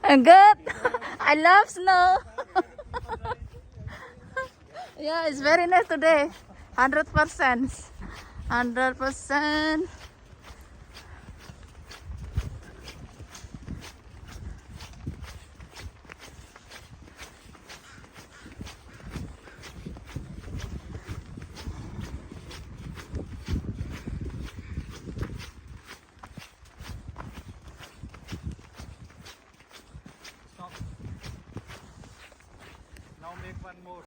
Good. I love snow. Yeah, it's very nice today. 100%. 100%. Stop. Now make one more.